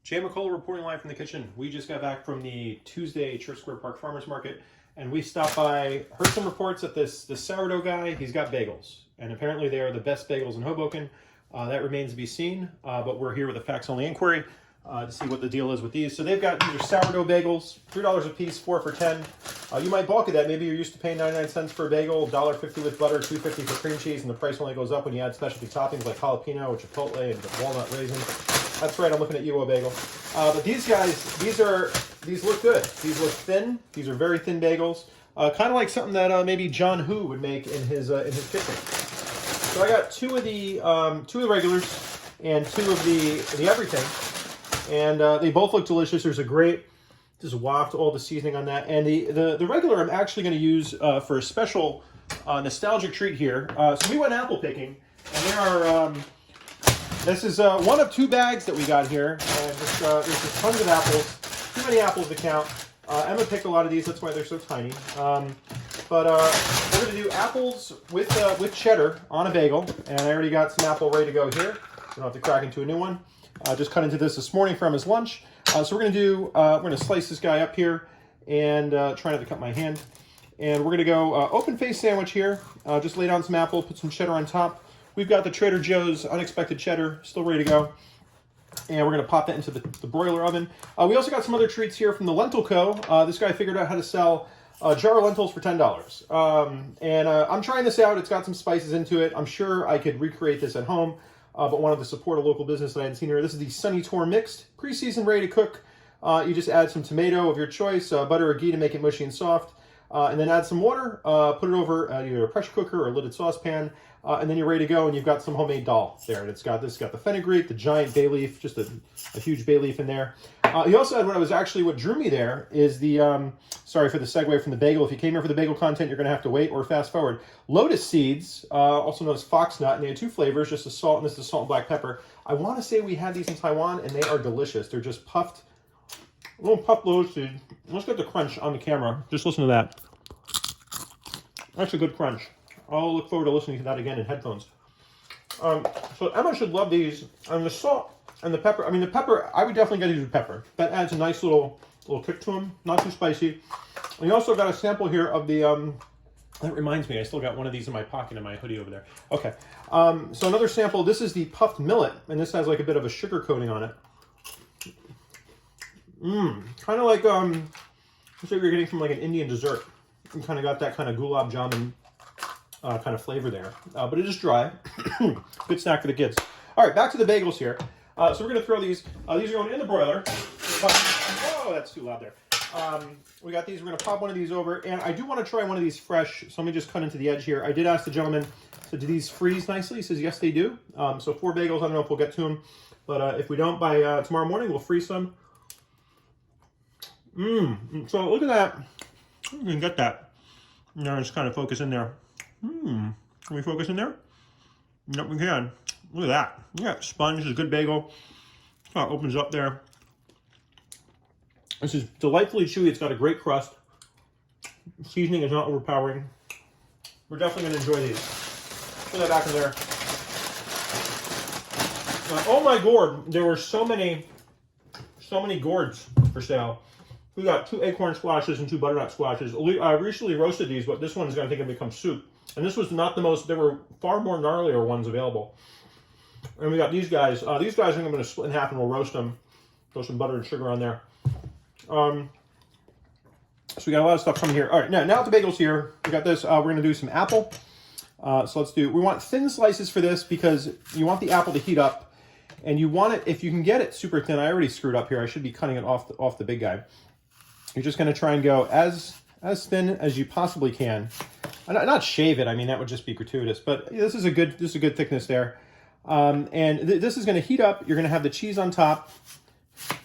Jmikola reporting live from the kitchen. We just got back from the Tuesday Church Square Park Farmers Market, and we stopped by, heard some reports that this sourdough guy, he's got bagels. And apparently they are the best bagels in Hoboken. That remains to be seen, but we're here with a facts-only inquiry to see what the deal is with these. So they've got, these are sourdough bagels, $3 a piece, 4 for $10. You might balk at that. Maybe you're used to paying 99 cents for a bagel, $1.50 with butter, $2.50 for cream cheese, and the price only goes up when you add specialty toppings like jalapeno or chipotle and walnut raisin. That's right, I'm looking at you, a bagel. But these guys, these look good. These look thin. These are very thin bagels. Kind of like something that maybe John Who would make in his kitchen. So I got two of the regulars and two of the everything, and they both look delicious. There's a great just waft all the seasoning on that, and the regular I'm actually going to use for a special nostalgic treat here. So we went apple picking, and there are. This is one of 2 bags that we got here, and there's just tons of apples. Too many apples to count. Emma picked a lot of these, that's why they're so tiny. But we're going to do apples with cheddar on a bagel, and I already got some apple ready to go here. So I don't have to crack into a new one. Just cut into this morning from his lunch. So we're going to do, we're going to slice this guy up here, and try not to cut my hand. And we're going to go open face sandwich here. Just lay down some apple, put some cheddar on top. We've got the Trader Joe's unexpected cheddar still ready to go. And we're going to pop that into the broiler oven. We also got some other treats here from the Lentil Co. This guy figured out how to sell a jar of lentils for $10. I'm trying this out. It's got some spices into it. I'm sure I could recreate this at home, but wanted to support a local business that I hadn't seen here. This is the Sunny Tour Mixed, pre-seasoned, ready to cook. You just add some tomato of your choice, butter or ghee to make it mushy and soft, and then add some water, put it over either a pressure cooker or a lidded saucepan, and then you're ready to go, and you've got some homemade dal there. And it's got the fenugreek, the giant bay leaf, just a huge bay leaf in there. You also had what drew me there is the, sorry for the segue from the bagel. If you came here for the bagel content, you're going to have to wait or fast forward. Lotus seeds, also known as foxnut, and they have 2 flavors, just the salt, and this is the salt and black pepper. I want to say we had these in Taiwan, and they are delicious. They're just puffed, little puffed lotus seeds. Let's get the crunch on the camera. Just listen to that. That's a good crunch. I'll look forward to listening to that again in headphones. So Emma should love these. And the salt and the pepper. I mean, the pepper, I would definitely get these with pepper. That adds a nice little kick to them. Not too spicy. And you also got a sample here of the, that reminds me, I still got one of these in my pocket in my hoodie over there. Okay. So another sample. This is the puffed millet. And this has like a bit of a sugar coating on it. Kind of like, looks like you're getting from like an Indian dessert. You kind of got that kind of gulab jamun kind of flavor there, but it is dry. Good snack for the kids. All right, back to the bagels here. So we're going to throw these. These are going in the broiler. Oh, that's too loud there. We got these. We're going to pop one of these over, and I do want to try one of these fresh. So let me just cut into the edge here. I did ask the gentleman, so do these freeze nicely? He says yes, they do. So 4 bagels. I don't know if we'll get to them, but if we don't by tomorrow morning, we'll freeze some. So look at that. You can get that. Now just kind of focus in there. Can we focus in there? Yep, we can. Look at that. Yeah, sponge is a good bagel. Kind of opens up there. This is delightfully chewy. It's got a great crust. Seasoning is not overpowering. We're definitely going to enjoy these. Put that back in there. Oh my gourd, there were so many gourds for sale. We got 2 acorn squashes and 2 butternut squashes. I recently roasted these, but this one's going to become soup. And this was not the most, there were far more gnarlier ones available. And we got these guys. These guys I'm going to split in half and we'll roast them. Throw some butter and sugar on there. So we got a lot of stuff coming here. All right, now with the bagels here, we got this. We're going to do some apple. So we want thin slices for this because you want the apple to heat up. And you want it, if you can get it super thin, I already screwed up here. I should be cutting it off the big guy. You're just going to try and go as thin as you possibly can. Not shave it. I mean, that would just be gratuitous. But this is a good thickness there. This is going to heat up. You're going to have the cheese on top,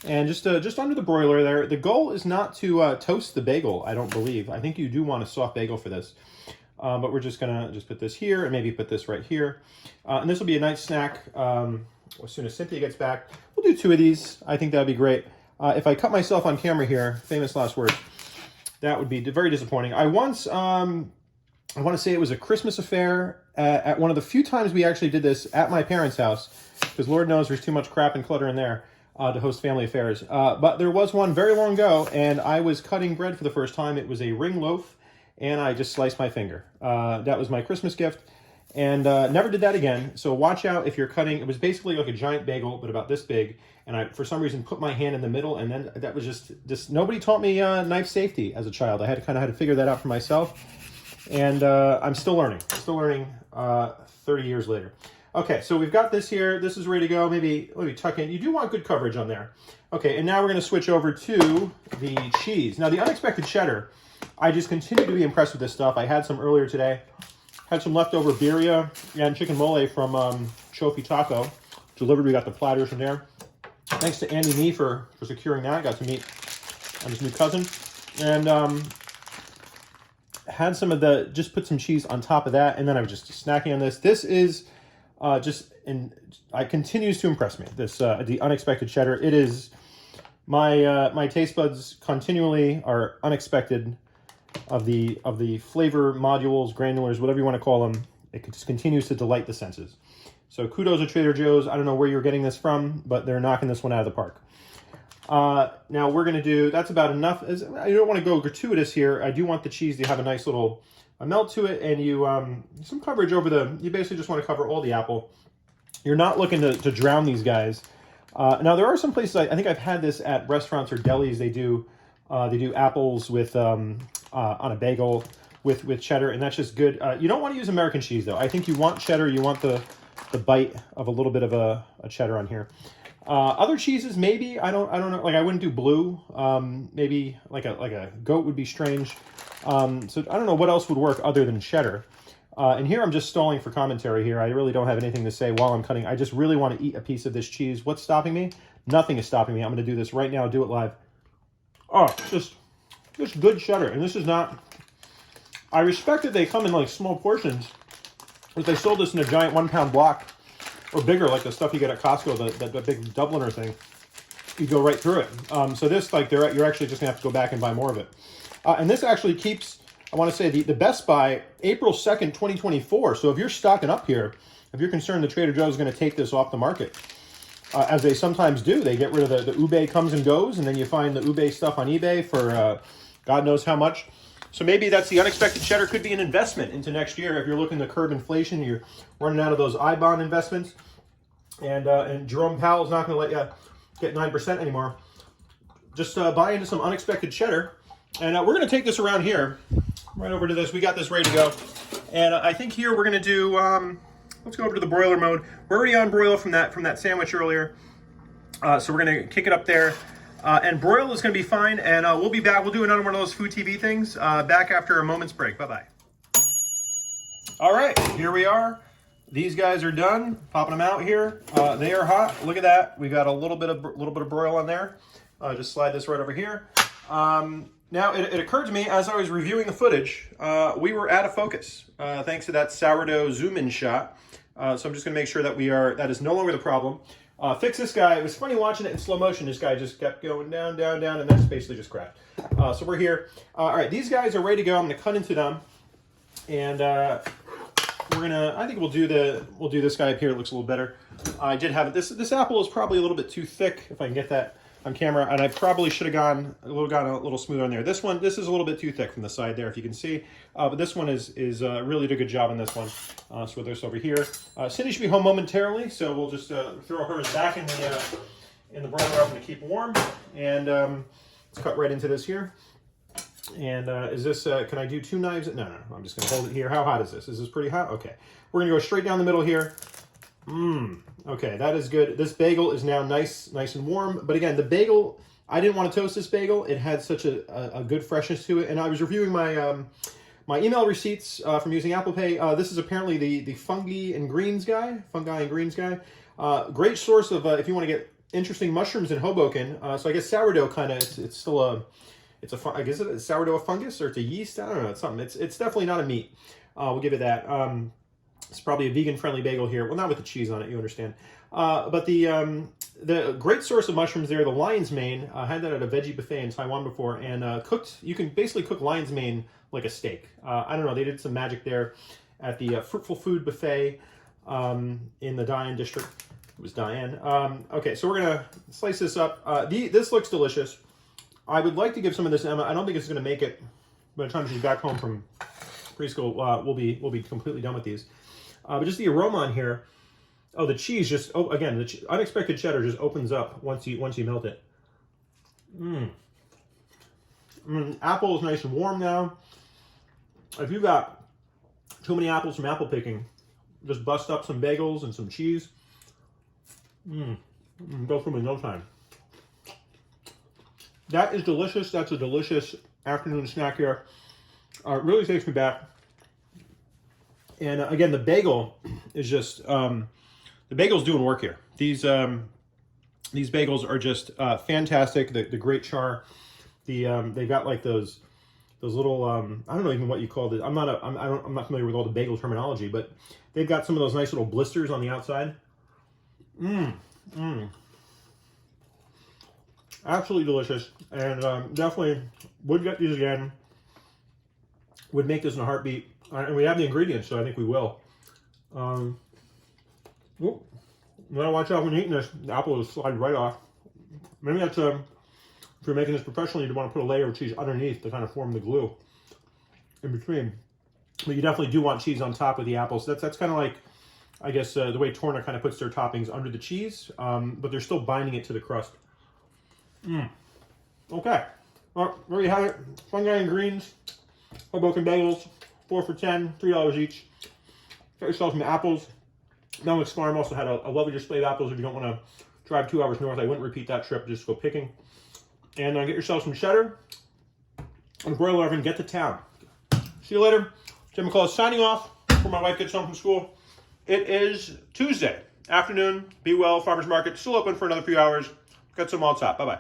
and just under the broiler there. The goal is not to toast the bagel. I don't believe. I think you do want a soft bagel for this. But we're just going to put this here and maybe put this right here. And this will be a nice snack as soon as Cynthia gets back. We'll do 2 of these. I think that would be great. If I cut myself on camera here, famous last words, that would be very disappointing. I once, I want to say it was a Christmas affair at one of the few times we actually did this at my parents' house, because Lord knows there's too much crap and clutter in there. to host family affairs. But there was one very long ago, and I was cutting bread for the first time. It was a ring loaf, and I just sliced my finger. That was my Christmas gift, and never did that again. So watch out if you're cutting. It was basically like a giant bagel, but about this big, and I, for some reason, put my hand in the middle, and then that was just nobody taught me knife safety as a child. I had to figure that out for myself, and I'm still learning. 30 years later. Okay, so we've got this here. This is ready to go. Maybe let me tuck in. You do want good coverage on there. Okay, and now we're going to switch over to the cheese. Now, the unexpected cheddar, I just continue to be impressed with this stuff. I had some earlier today. Had some leftover birria and chicken mole from Chofi Taco. Delivered, we got the platters from there. Thanks to Andy Nee for securing that. Got to meet his new cousin. And had some of just put some cheese on top of that. And then I was just snacking on this. This is... it continues to impress me. This the unexpected cheddar. It is my taste buds continually are unexpected of the flavor modules, granulars, whatever you want to call them. It just continues to delight the senses. So kudos to Trader Joe's. I don't know where you're getting this from, but they're knocking this one out of the park. Now we're gonna do. That's about enough. I don't want to go gratuitous here. I do want the cheese to have a nice little a melt to it, and you some coverage over you basically just want to cover all the apple. You're not looking to drown these guys. Now there are some places, I think I've had this at restaurants or delis, they do apples with on a bagel with cheddar, and that's just good. You don't want to use American cheese though. I think you want cheddar, you want the bite of a little bit of a cheddar on here. Other cheeses, maybe, I don't know, like I wouldn't do blue. Maybe like a goat would be strange. So I don't know what else would work other than cheddar. And here I'm just stalling for commentary here. I really don't have anything to say while I'm cutting. I just really want to eat a piece of this cheese. What's stopping me? Nothing is stopping me. I'm going to do this right now, do it live. Oh, just good cheddar. And this is not... I respect that they come in like small portions. If they sold this in a giant 1-pound block or bigger, like the stuff you get at Costco, the big Dubliner thing, you go right through it. So this, like, you're actually just going to have to go back and buy more of it. And this actually keeps, I want to say, the best by April 2nd, 2024. So if you're stocking up here, if you're concerned the Trader Joe's is going to take this off the market, as they sometimes do, they get rid of the ube comes and goes, and then you find the ube stuff on eBay for God knows how much. So maybe that's the unexpected cheddar could be an investment into next year if you're looking to curb inflation. You're running out of those I-bond investments, and Jerome Powell's not going to let you get 9% anymore. Just buy into some unexpected cheddar, and we're going to take this around here, right over to this. We got this ready to go, and I think here we're going to do. Let's go over to the broiler mode. We're already on broil from that sandwich earlier, so we're going to kick it up there. And broil is going to be fine, and we'll be back. We'll do another one of those food TV things back after a moment's break. Bye-bye. All right, here we are. These guys are done. Popping them out here. They are hot. Look at that. We got a little bit of broil on there. Just slide this right over here. Now, it occurred to me as I was reviewing the footage, we were out of focus thanks to that sourdough zoom-in shot. So I'm just going to make sure that that is no longer the problem. Fix this guy. It was funny watching it in slow motion. This guy just kept going down, down, down, and then it's basically just cracked. So we're here. All right, these guys are ready to go. I'm going to cut into them, and we're gonna. I think we'll do this guy up here. It looks a little better. I did have it. This apple is probably a little bit too thick. If I can get that on camera, and I probably should have gone a little smoother on there. This is a little bit too thick from the side there, if you can see. But this one is really did a good job on this one. So with this over here, Cindy should be home momentarily, so we'll just throw hers back in the broiler oven to keep warm, and let's cut right into this here. And is this? Can I do 2 knives? No. I'm just gonna hold it here. How hot is this? Is this pretty hot? Okay, we're gonna go straight down the middle here. Okay, that is good. This bagel is now nice and warm. But again, the bagel, I didn't want to toast this bagel. It had such a good freshness to it. And I was reviewing my my email receipts from using Apple Pay. This is apparently the fungi and greens guy. Great source of if you want to get interesting mushrooms in Hoboken. So I guess sourdough kind of it's still I guess it's sourdough a fungus or it's a yeast. I don't know. It's something. It's definitely not a meat. We'll give it that. It's probably a vegan-friendly bagel here. Well, not with the cheese on it, you understand. But the great source of mushrooms there, the lion's mane. I had that at a veggie buffet in Taiwan before, and cooked. You can basically cook lion's mane like a steak. I don't know. They did some magic there at the Fruitful Food Buffet in the Dian district. It was Diane. Okay, so we're gonna slice this up. This looks delicious. I would like to give some of this to Emma. I don't think it's gonna make it by the time she's back home from preschool. We'll be completely done with these. But just the aroma on here. Oh, the cheese just. Oh, again, the unexpected cheddar just opens up once you melt it. Apple is nice and warm now. If you've got too many apples from apple picking, just bust up some bagels and some cheese. Go through in no time. That is delicious. That's a delicious afternoon snack here. It really takes me back. And again, the bagel is just the bagel's doing work here. These bagels are just fantastic. The great char. They got like those little I don't know even what you call it. I'm not familiar with all the bagel terminology, but they've got some of those nice little blisters on the outside. Absolutely delicious, and definitely would get these again. Would make this in a heartbeat, and we have the ingredients, so I think we will. You gotta watch out when you're eating this. The apple will slide right off. Maybe that's if you're making this professionally, you'd want to put a layer of cheese underneath to kind of form the glue in between. But you definitely do want cheese on top of the apples. That's kind of like, I guess, the way Torna kind of puts their toppings under the cheese, but they're still binding it to the crust. Okay. Well, there you have it. Fungi and greens, Hoboken bagels, 4 for $10, $3 each. Get yourself some apples. Melnick's Farm also had a lovely display of apples. If you don't want to drive 2 hours north, I wouldn't repeat that trip. Just go picking. And get yourself some cheddar and a broiler oven. Get to town. See you later. Jmikola signing off before my wife gets home from school. It is Tuesday afternoon. Be well. Farmers Market still open for another few hours. Got some all top. Bye-bye.